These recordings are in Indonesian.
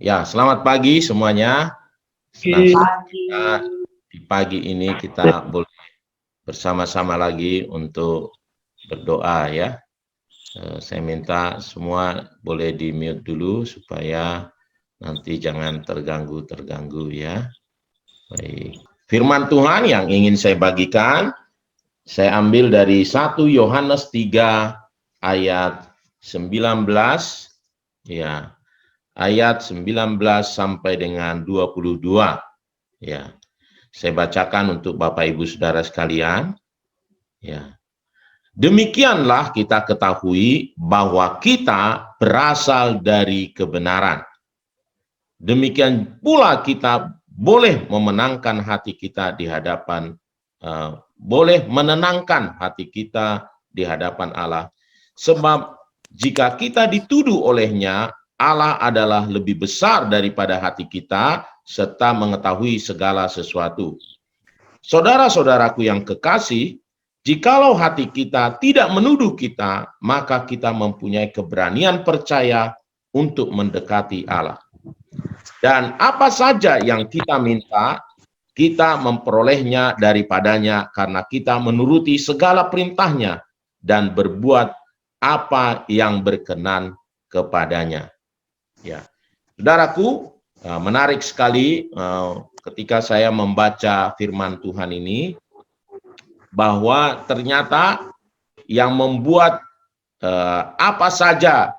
Ya, selamat pagi semuanya. Senang sekali di pagi ini kita boleh bersama-sama lagi untuk berdoa ya. Saya minta semua boleh di-mute dulu supaya nanti jangan terganggu ya. Baik. Firman Tuhan yang ingin saya bagikan, saya ambil dari 1 Yohanes 3 ayat 19 ya. Ayat 19 sampai dengan 22. Ya. Saya bacakan untuk Bapak Ibu Saudara sekalian. Ya. Demikianlah kita ketahui bahwa kita berasal dari kebenaran. Demikian pula kita boleh memenangkan hati kita di hadapan boleh menenangkan hati kita di hadapan Allah. Sebab jika kita dituduh olehnya, Allah adalah lebih besar daripada hati kita, serta mengetahui segala sesuatu. Saudara-saudaraku yang kekasih, jikalau hati kita tidak menuduh kita, maka kita mempunyai keberanian percaya untuk mendekati Allah. Dan apa saja yang kita minta, kita memperolehnya daripadanya karena kita menuruti segala perintahnya dan berbuat apa yang berkenan kepadanya. Ya, saudaraku, menarik sekali ketika saya membaca firman Tuhan ini, bahwa ternyata yang membuat apa saja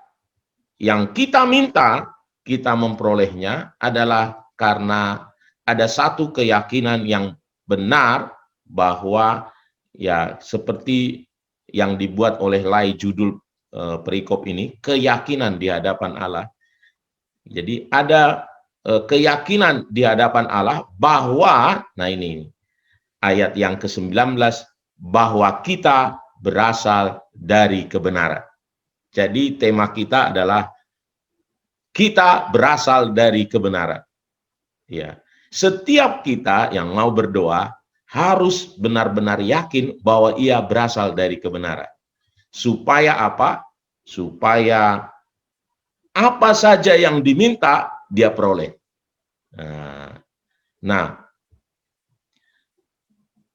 yang kita minta, kita memperolehnya adalah karena ada satu keyakinan yang benar bahwa ya seperti yang dibuat oleh Lai judul perikop ini, keyakinan di hadapan Allah. Jadi ada keyakinan di hadapan Allah bahwa, nah ini ayat yang ke-19, bahwa kita berasal dari kebenaran. Jadi tema kita adalah kita berasal dari kebenaran. Ya, setiap kita yang mau berdoa harus benar-benar yakin bahwa ia berasal dari kebenaran. Supaya apa? Supaya apa saja yang diminta dia peroleh. Nah,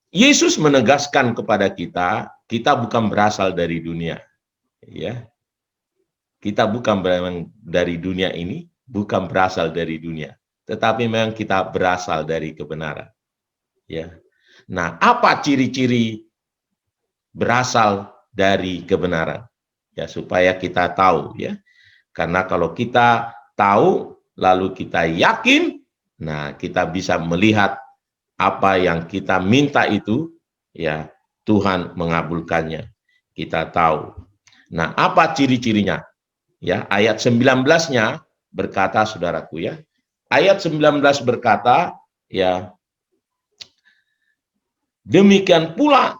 Yesus menegaskan kepada kita, kita bukan berasal dari dunia. Ya, kita bukan dari dunia ini, bukan berasal dari dunia, tetapi memang kita berasal dari kebenaran. Ya. Nah, apa ciri-ciri berasal dari kebenaran? Ya, supaya kita tahu ya. Karena kalau kita tahu lalu kita yakin, nah kita bisa melihat apa yang kita minta itu ya Tuhan mengabulkannya. Kita tahu. Nah, apa ciri-cirinya? Ya, ayat 19-nya berkata, saudaraku ya. Ayat 19 berkata, ya, demikian pula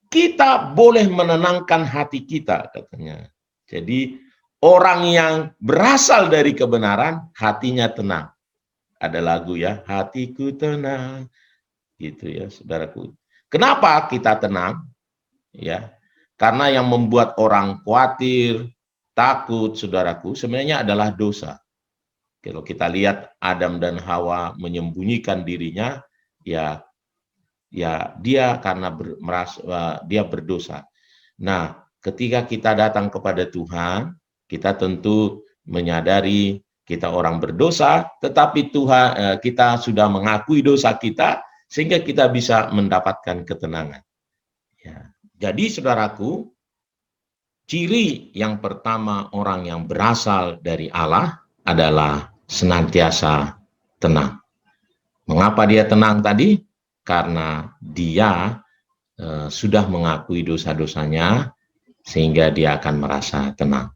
kita boleh menenangkan hati kita, katanya. Jadi, orang yang berasal dari kebenaran, hatinya tenang. Ada lagu ya, hatiku tenang. Gitu ya, saudaraku. Kenapa kita tenang? Ya, karena yang membuat orang khawatir, takut, saudaraku, sebenarnya adalah dosa. Kalau kita lihat Adam dan Hawa menyembunyikan dirinya, ya dia karena dia berdosa. Nah, ketika kita datang kepada Tuhan, kita tentu menyadari kita orang berdosa, tetapi Tuhan kita sudah mengakui dosa kita sehingga kita bisa mendapatkan ketenangan. Ya. Jadi saudaraku, ciri yang pertama orang yang berasal dari Allah adalah senantiasa tenang. Mengapa dia tenang tadi? Karena dia sudah mengakui dosa-dosanya sehingga dia akan merasa tenang.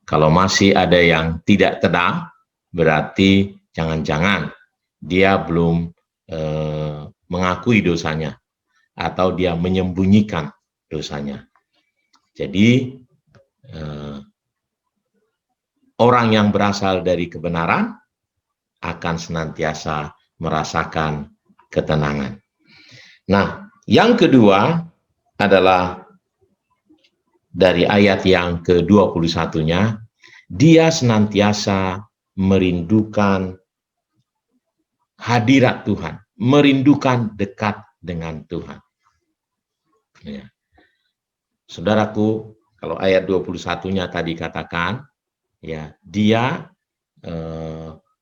Kalau masih ada yang tidak tenang, berarti jangan-jangan dia belum mengakui dosanya atau dia menyembunyikan dosanya. Jadi orang yang berasal dari kebenaran akan senantiasa merasakan ketenangan. Nah, yang kedua adalah dari ayat yang ke-21-nya, dia senantiasa merindukan hadirat Tuhan, merindukan dekat dengan Tuhan. Ya. Saudaraku, kalau ayat 21-nya tadi katakan, ya, dia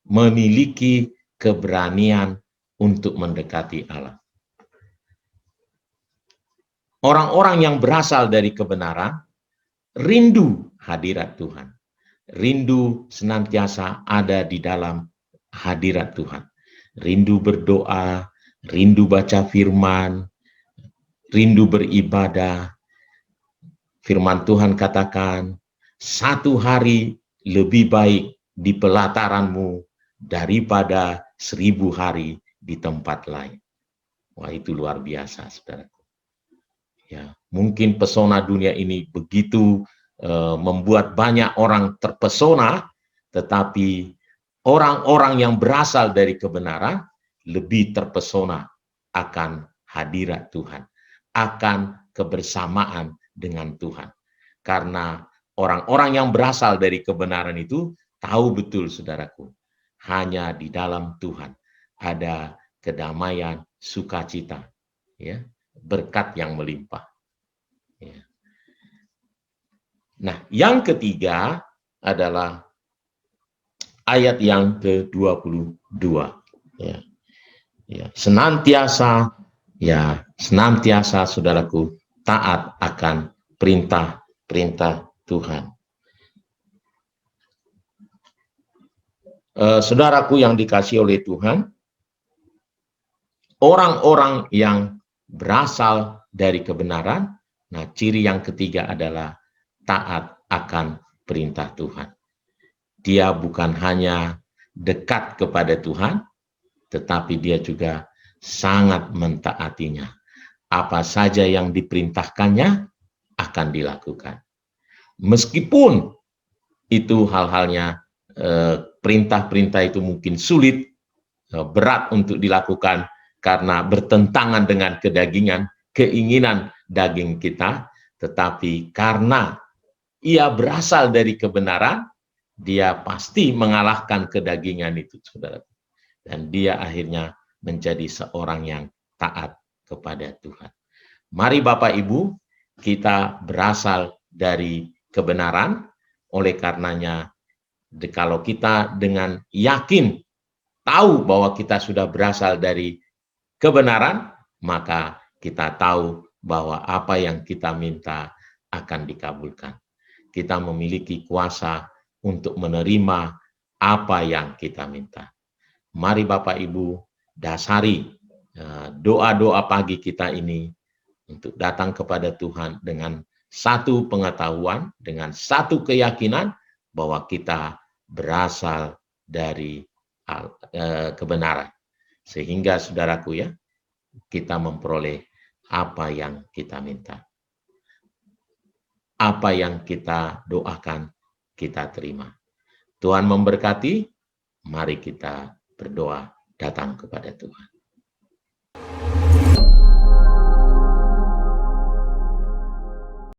memiliki keberanian untuk mendekati Allah. Orang-orang yang berasal dari kebenaran rindu hadirat Tuhan. Rindu senantiasa ada di dalam hadirat Tuhan. Rindu berdoa, rindu baca firman, rindu beribadah. Firman Tuhan katakan, satu hari lebih baik di pelataranmu daripada 1000 hari di tempat lain. Wah, itu luar biasa, saudaraku. Ya, mungkin pesona dunia ini begitu membuat banyak orang terpesona, tetapi orang-orang yang berasal dari kebenaran lebih terpesona akan hadirat Tuhan, akan kebersamaan dengan Tuhan. Karena orang-orang yang berasal dari kebenaran itu tahu betul, saudaraku, hanya di dalam Tuhan ada kedamaian, sukacita, ya, berkat yang melimpah. Ya. Nah, yang ketiga adalah ayat yang ke-22. Ya. Ya, senantiasa saudaraku taat akan perintah-perintah Tuhan. Saudaraku yang dikasihi oleh Tuhan, orang-orang yang berasal dari kebenaran, nah ciri yang ketiga adalah taat akan perintah Tuhan. Dia bukan hanya dekat kepada Tuhan, tetapi dia juga sangat mentaatinya. Apa saja yang diperintahkannya akan dilakukan. Meskipun itu hal-halnya, perintah-perintah itu mungkin sulit, berat untuk dilakukan karena bertentangan dengan kedagingan, keinginan daging kita, tetapi karena ia berasal dari kebenaran, dia pasti mengalahkan kedagingan itu, saudara. Dan dia akhirnya menjadi seorang yang taat kepada Tuhan. Mari Bapak Ibu, kita berasal dari kebenaran, oleh karenanya kalau kita dengan yakin tahu bahwa kita sudah berasal dari kebenaran, maka kita tahu bahwa apa yang kita minta akan dikabulkan. Kita memiliki kuasa untuk menerima apa yang kita minta. Mari Bapak Ibu dasari doa-doa pagi kita ini untuk datang kepada Tuhan dengan satu pengetahuan, dengan satu keyakinan bahwa kita berasal dari kebenaran. Sehingga saudaraku ya, kita memperoleh apa yang kita minta. Apa yang kita doakan, kita terima. Tuhan memberkati, mari kita berdoa datang kepada Tuhan.